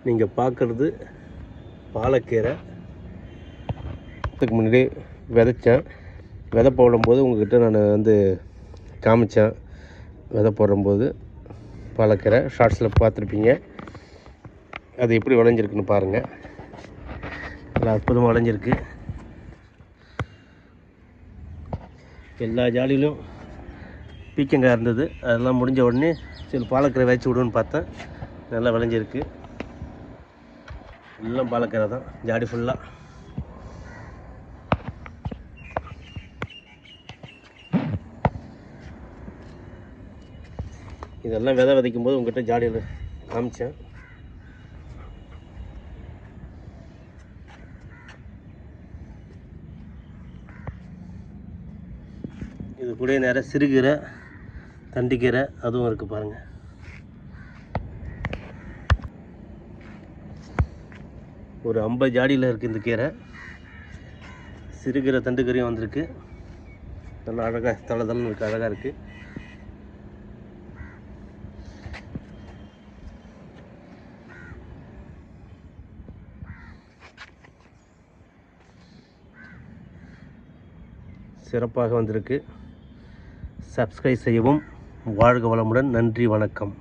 நீங்கள் பார்க்குறது பாலக்கீரை. இதுக்கு முன்னாடி விதைச்சேன். விதை போடும்போது உங்கள்கிட்ட நான் காமிச்சேன். விதை போடும்போது பாலக்கீரை ஷார்ட்ஸில் பார்த்துருப்பீங்க. அது எப்படி விளைஞ்சிருக்குன்னு பாருங்கள். நல்லா அற்புதமாக விளைஞ்சிருக்கு. எல்லா ஜாடியிலும் பீக்கங்காய் இருந்தது. அதெல்லாம் முடிஞ்ச உடனே சரி பாலக்கீரை வச்சு விடுன்னு பார்த்தேன். நல்லா விளைஞ்சிருக்கு. எல்லாம் பாலக்கீரை தான் ஜாடி ஃபுல்லாக. இதெல்லாம் விதை விதைக்கும் போது உங்கள்கிட்ட ஜாடியில் காமிச்சேன். இது கூட நேராக சிறுகீரை, தண்டுக்கீரை அதுவும் இருக்குது பாருங்கள். ஒரு 50 ஜாடியில் இருக்குது இந்த கீரை. சிறுகீரை தண்டுக்கீரையும் வந்திருக்கு. நல்லா அழகாக தளதளன்னு இருக்குது, அழகாக இருக்குது. சிறப்பாக வந்திருக்கு. சப்ஸ்கிரைப் செய்யவும். வாழ்க வளமுடன். நன்றி, வணக்கம்.